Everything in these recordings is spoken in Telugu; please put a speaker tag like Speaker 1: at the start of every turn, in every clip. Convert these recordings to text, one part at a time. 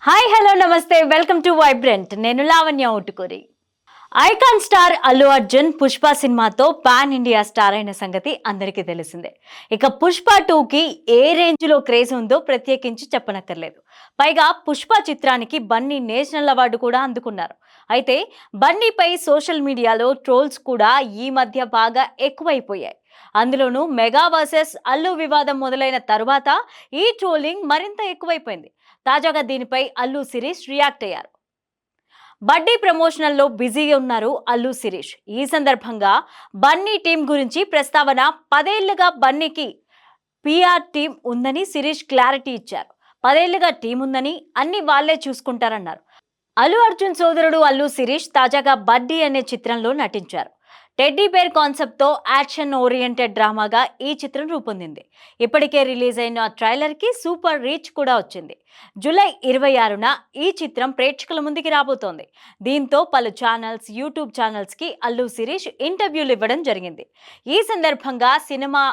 Speaker 1: హాయ్ హలో నమస్తే వెల్కమ్ టు వైబ్రెంట్. నేను లావణ్య ఊటుకూరి. ఐకాన్ స్టార్ అల్లు అర్జున్ పుష్ప సినిమాతో పాన్ ఇండియా స్టార్ అయిన సంగతి అందరికీ తెలిసిందే. ఇక పుష్ప 2కి ఏ రేంజ్ లో క్రేజ్ ఉందో ప్రత్యేకించి చెప్పనక్కర్లేదు. పైగా పుష్ప చిత్రానికి బన్నీ నేషనల్ అవార్డు కూడా అందుకున్నారు. అయితే బన్నీపై సోషల్ మీడియాలో ట్రోల్స్ కూడా ఈ మధ్య బాగా ఎక్కువైపోయాయి. అందులోనూ మెగా వర్సెస్ అల్లు వివాదం మొదలైన తరువాత ఈ ట్రోలింగ్ మరింత ఎక్కువైపోయింది. తాజాగా దీనిపై అల్లు శిరీష్ రియాక్ట్ అయ్యారు. బర్త్డే ప్రమోషనల్లో బిజీగా ఉన్నారు అల్లు శిరీష్. ఈ సందర్భంగా బన్నీ టీం గురించి ప్రస్తావన 10 ఏళ్లుగా బన్నీకి పిఆర్ టీం ఉందని శిరీష్ క్లారిటీ ఇచ్చారు. 10 ఏళ్లుగా టీం ఉందని అన్ని వాళ్లే చూసుకుంటారన్నారు. అల్లు అర్జున్ సోదరుడు అల్లు శిరీష్ తాజాగా బర్త్డే అనే చిత్రంలో నటించారు. టెడ్డీ బేర్ కాన్సెప్ట్ తో యాక్షన్ ఓరియంటెడ్ డ్రామాగా ఈ చిత్రం రూపొందింది. ఇప్పటికే రిలీజ్ అయిన ట్రైలర్ కి సూపర్ రీచ్ కూడా వచ్చింది. జూలై 26న ఈ చిత్రం ప్రేక్షకుల ముందుకి రాబోతోంది. దీంతో పలు ఛానల్స్, యూట్యూబ్ ఛానల్స్ కి అల్లు శిరీష్ ఇంటర్వ్యూలు ఇవ్వడం జరిగింది. ఈ సందర్భంగా సినిమా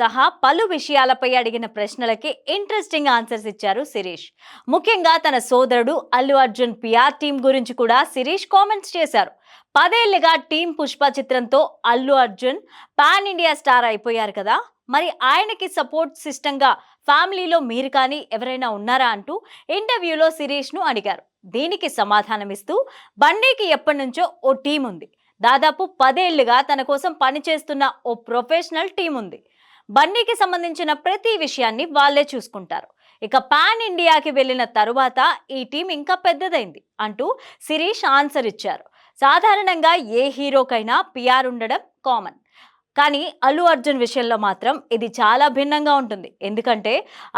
Speaker 1: సహా పలు విషయాలపై అడిగిన ప్రశ్నలకి ఇంట్రెస్టింగ్ ఆన్సర్స్ ఇచ్చారు శిరీష్. ముఖ్యంగా తన సోదరుడు అల్లు అర్జున్ పిఆర్ టీం గురించి కూడా శిరీష్ కామెంట్స్ చేశారు. 10 ఏళ్లుగా టీం పుష్ప చిత్రంతో Allu Arjun pan India star అయిపోయారు కదా, మరి ఆయనకి సపోర్ట్ సిస్టంగా ఫ్యామిలీలో మీరు కానీ ఎవరైనా ఉన్నారా అంటూ ఇంటర్వ్యూలో శిరీష్ ను అడిగారు. దీనికి సమాధానమిస్తూ బన్నీకి ఎప్పటి నుంచో ఓ టీం ఉంది. దాదాపు 10 ఏళ్లుగా తన కోసం పనిచేస్తున్న ఓ ప్రొఫెషనల్ టీం ఉంది. బన్నీకి సంబంధించిన ప్రతి విషయాన్ని వాళ్ళే చూసుకుంటారు. ఇక పాన్ ఇండియాకి వెళ్ళిన తరువాత ఈ టీం ఇంకా పెద్దదైంది అంటూ శిరీష్ ఆన్సర్ ఇచ్చారు. సాధారణంగా ఏ హీరోకైనా పిఆర్ ఉండడం కామన్, కానీ అల్లు అర్జున్ విషయంలో మాత్రం ఇది చాలా భిన్నంగా ఉంటుంది. ఎందుకంటే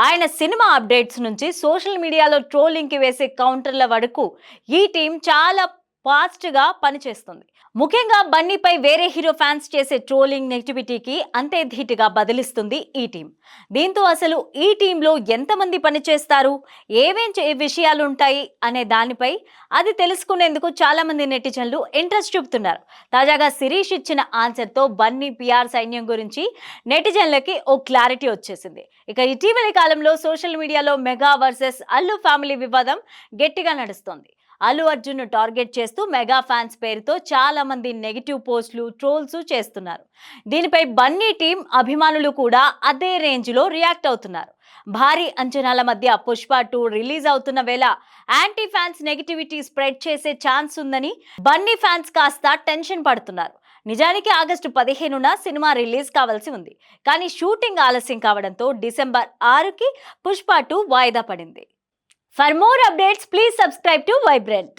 Speaker 1: ఆయన సినిమా అప్డేట్స్ నుంచి సోషల్ మీడియాలో ట్రోలింగ్కి వేసే కౌంటర్ల వరకు ఈ టీం చాలా ఫాస్ట్గా పనిచేస్తుంది. ముఖ్యంగా బన్నీపై వేరే హీరో ఫ్యాన్స్ చేసే ట్రోలింగ్ నెగిటివిటీకి అంతే ధీటుగా బదిలిస్తుంది ఈ టీం. దీంతో అసలు ఈ టీంలో ఎంతమంది పనిచేస్తారు, ఏమేం విషయాలు ఉంటాయి అనే దానిపై అది తెలుసుకునేందుకు చాలా మంది నెటిజన్లు ఇంట్రెస్ట్ చూపుతున్నారు. తాజాగా శిరీష్ ఇచ్చిన ఆన్సర్తో బన్నీ పిఆర్ సైన్యం గురించి నెటిజన్లకి ఓ క్లారిటీ వచ్చేసింది. ఇక ఇటీవలి కాలంలో సోషల్ మీడియాలో మెగా వర్సెస్ అల్లు ఫ్యామిలీ వివాదం గట్టిగా నడుస్తోంది. అల్లు అర్జున్ ను టార్గెట్ చేస్తూ మెగా ఫ్యాన్స్ పేరుతో చాలా మంది నెగిటివ్ పోస్టులు, ట్రోల్స్ చేస్తున్నారు. దీనిపై బన్నీ టీం అభిమానులు కూడా అదే రేంజ్ లో రియాక్ట్ అవుతున్నారు. భారీ అంచనాల మధ్య పుష్ప 2 రిలీజ్ అవుతున్న వేళ యాంటీ ఫ్యాన్స్ నెగిటివిటీ స్ప్రెడ్ చేసే ఛాన్స్ ఉందని బన్నీ ఫ్యాన్స్ కాస్త టెన్షన్ పడుతున్నారు. నిజానికి ఆగస్టు 15న సినిమా రిలీజ్ కావాల్సి ఉంది. కానీ షూటింగ్ ఆలస్యం కావడంతో డిసెంబర్ 6కి పుష్ప 2 వాయిదా పడింది. For more updates, please subscribe to Vibrant.